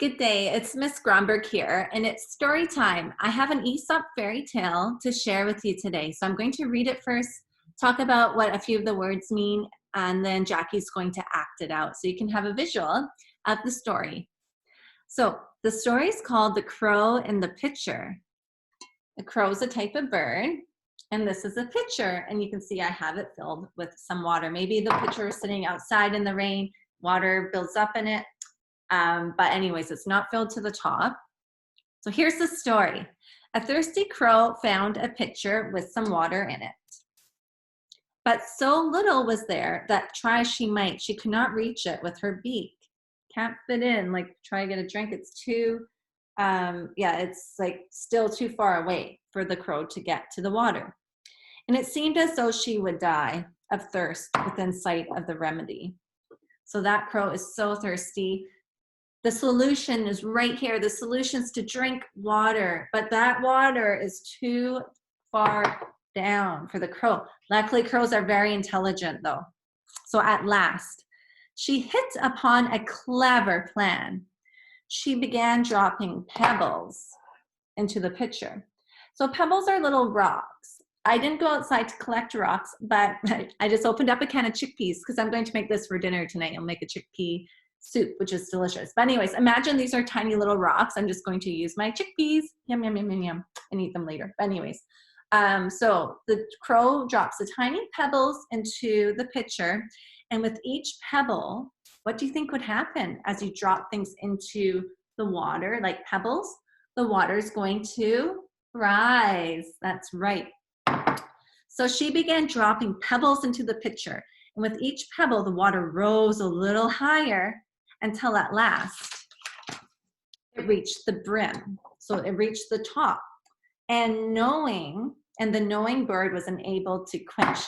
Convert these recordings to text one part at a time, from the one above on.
Good day, it's Miss Gronberg here, and it's story time. I have an Aesop fairy tale to share with you today. So I'm going to read it first, talk about what a few of the words mean, and then Jackie's going to act it out so you can have a visual of the story. So the story is called The Crow in the Pitcher. The crow is a type of bird, and this is a pitcher, and you can see I have it filled with some water. Maybe the pitcher is sitting outside in the rain, water builds up in it. But anyways, it's not filled to the top. So here's the story. A thirsty crow found a pitcher with some water in it. But so little was there that try she might, she could not reach it with her beak. Can't fit in, like try to get a drink. It's too, it's like still too far away for the crow to get to the water. And it seemed as though she would die of thirst within sight of the remedy. So that crow is so thirsty. The solution is right here. The solution is to drink water, but that water is too far down for the crow. Luckily, crows are very intelligent though. So at last, she hit upon a clever plan. She began dropping pebbles into the pitcher. So pebbles are little rocks. I didn't go outside to collect rocks, but I just opened up a can of chickpeas because I'm going to make this for dinner tonight. I'll make a chickpea soup, which is delicious. But anyways, imagine these are tiny little rocks. I'm just going to use my chickpeas, yum, yum, yum, yum, yum, and eat them later. But anyways, so the crow drops the tiny pebbles into the pitcher, and with each pebble, what do you think would happen as you drop things into the water, like pebbles? The water is going to rise. That's right. So she began dropping pebbles into the pitcher, and with each pebble, the water rose a little higher until at last it reached the brim. So it reached the top. And the knowing bird was unable to quench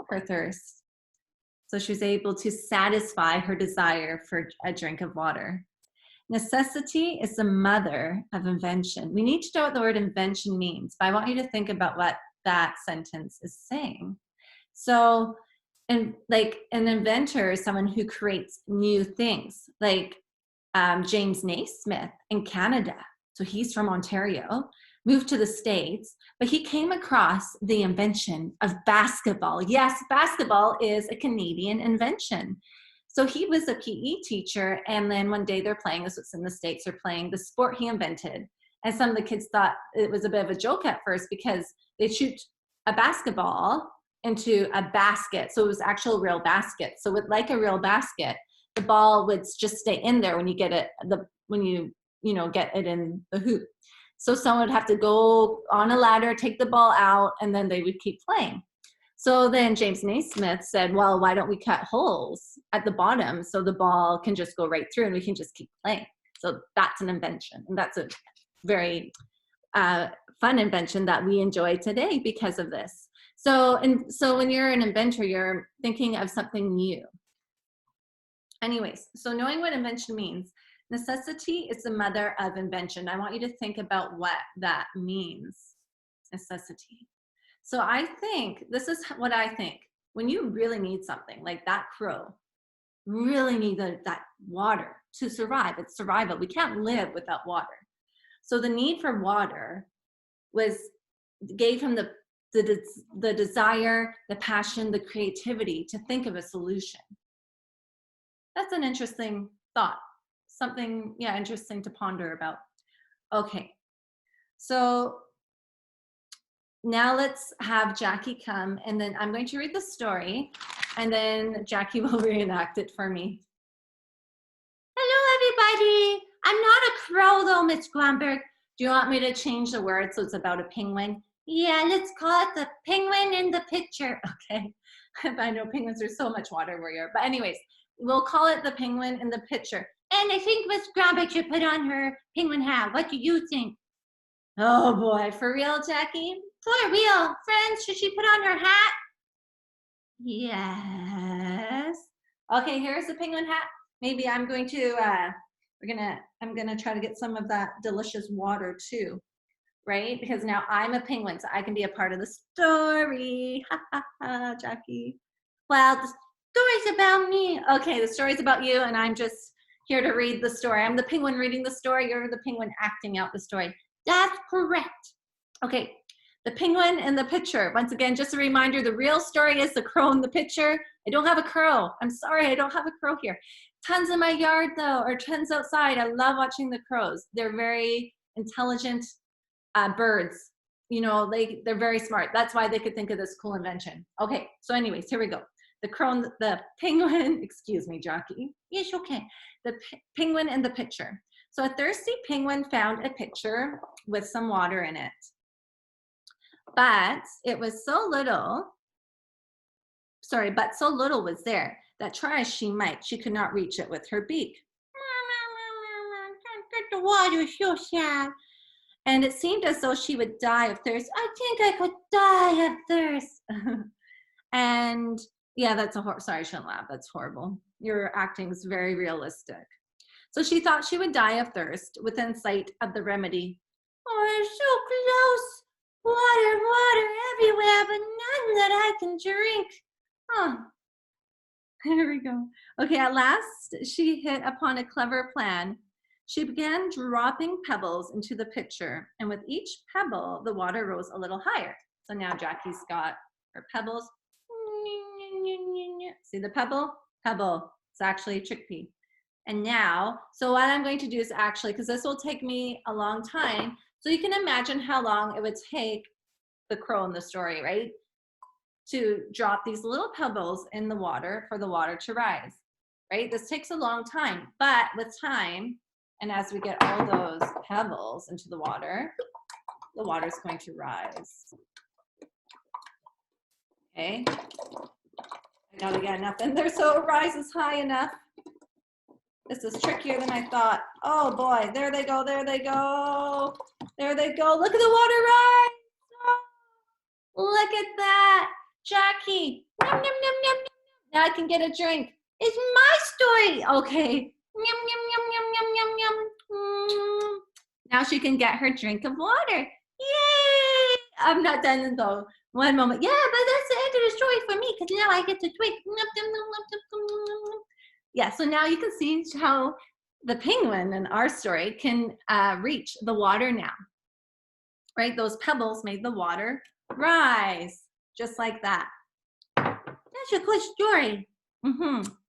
her thirst. So she was able to satisfy her desire for a drink of water. Necessity is the mother of invention. We need to know what the word invention means, but I want you to think about what that sentence is saying. So, and like an inventor is someone who creates new things, like James Naismith in Canada. So he's from Ontario, moved to the States, but he came across the invention of basketball. Yes, basketball is a Canadian invention. So he was a PE teacher, and then one day they're playing, this was in the States, they're playing the sport he invented. And some of the kids thought it was a bit of a joke at first because they'd shoot a basketball into a basket. So it was actual real basket. So with like a real basket, the ball would just stay in there when you get it, when you get it in the hoop. So someone would have to go on a ladder, take the ball out, and then they would keep playing. So then James Naismith said, well, why don't we cut holes at the bottom so the ball can just go right through and we can just keep playing. So that's an invention. And that's a very fun invention that we enjoy today because of this. So when you're an inventor, you're thinking of something new. Anyways, so knowing what invention means, necessity is the mother of invention. I want you to think about what that means, necessity. So I think, this is what I think, when you really need something, like that crow, really need that water to survive. It's survival. We can't live without water. So the need for water gave him the desire, the passion, the creativity to think of a solution. That's an interesting thought. Something, interesting to ponder about. Okay, so now let's have Jackie come, and then I'm going to read the story, and then Jackie will reenact it for me. Hello, everybody. I'm not a crow, though, Miss Gronberg. Do you want me to change the word so it's about a penguin? Yeah, let's call it the penguin in the pitcher. Okay, I know penguins are so much water warrior, but anyways, we'll call it the penguin in the pitcher. And I think Miss Gronberg should put on her penguin hat. What do you think? Oh boy, for real, Jackie? For real. Friends, should she put on her hat? Yes. Okay, here's the penguin hat. Maybe I'm going to, I'm gonna try to get some of that delicious water too, right? Because now I'm a penguin, so I can be a part of the story. Ha ha ha, Jackie. Well, the story's about me. Okay, the story's about you, and I'm just here to read the story. I'm the penguin reading the story. You're the penguin acting out the story. That's correct. Okay, the penguin in the picture. Once again, just a reminder, the real story is the crow in the picture. I don't have a crow. I'm sorry, I don't have a crow here. Tons in my yard though, or tons outside. I love watching the crows. They're very intelligent birds. You know, they're very smart. That's why they could think of this cool invention. Okay, so anyways, here we go. The crow, the penguin, excuse me, Jackie. Yes, okay. The penguin in the picture. So a thirsty penguin found a pitcher with some water in it. But it was so little, but so little was there that try as she might, she could not reach it with her beak. The water is so sad. And it seemed as though she would die of thirst. I think I could die of thirst. And yeah, that's sorry, I shouldn't laugh. That's horrible. Your acting is very realistic. So she thought she would die of thirst within sight of the remedy. Oh, it's so close. Water, water everywhere, but none that I can drink. Oh, there we go. Okay, at last she hit upon a clever plan. She began dropping pebbles into the pitcher, and with each pebble, the water rose a little higher. So now Jackie's got her pebbles. See the pebble? Pebble. It's actually a chickpea. And now, so what I'm going to do is actually, because this will take me a long time, so you can imagine how long it would take the crow in the story, right? To drop these little pebbles in the water for the water to rise, right? This takes a long time, but with time, and as we get all those pebbles into the water is going to rise. Okay, I gotta get enough in there so it rises high enough. This is trickier than I thought. Oh boy, there they go, there they go. There they go, look at the water rise. Oh, look at that, Jackie. Yum, yum, yum, yum, yum. Now I can get a drink. It's my story. Okay. Yum, yum, yum, yum, yum, yum, yum. Mm. Now she can get her drink of water. Yay! I'm not done though. One moment. Yeah, but that's the end of the story for me because now I get to drink. Yeah, so now you can see how the penguin in our story can reach the water now. Right? Those pebbles made the water rise. Just like that. That's a good story.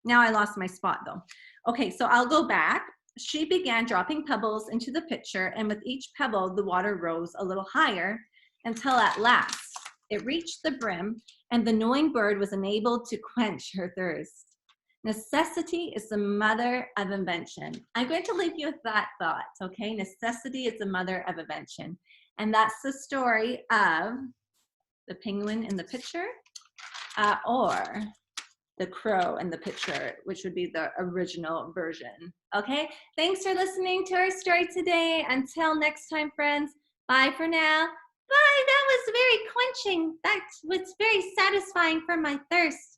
Now I lost my spot though. Okay, so I'll go back. She began dropping pebbles into the pitcher, and with each pebble, the water rose a little higher until at last it reached the brim, and the knowing bird was enabled to quench her thirst. Necessity is the mother of invention. I'm going to leave you with that thought, okay? Necessity is the mother of invention. And that's the story of the penguin in the pitcher, or the crow in the picture, which would be the original version. Okay, thanks for listening to our story today. Until next time, friends, bye for now. Bye, that was very quenching. That was very satisfying for my thirst.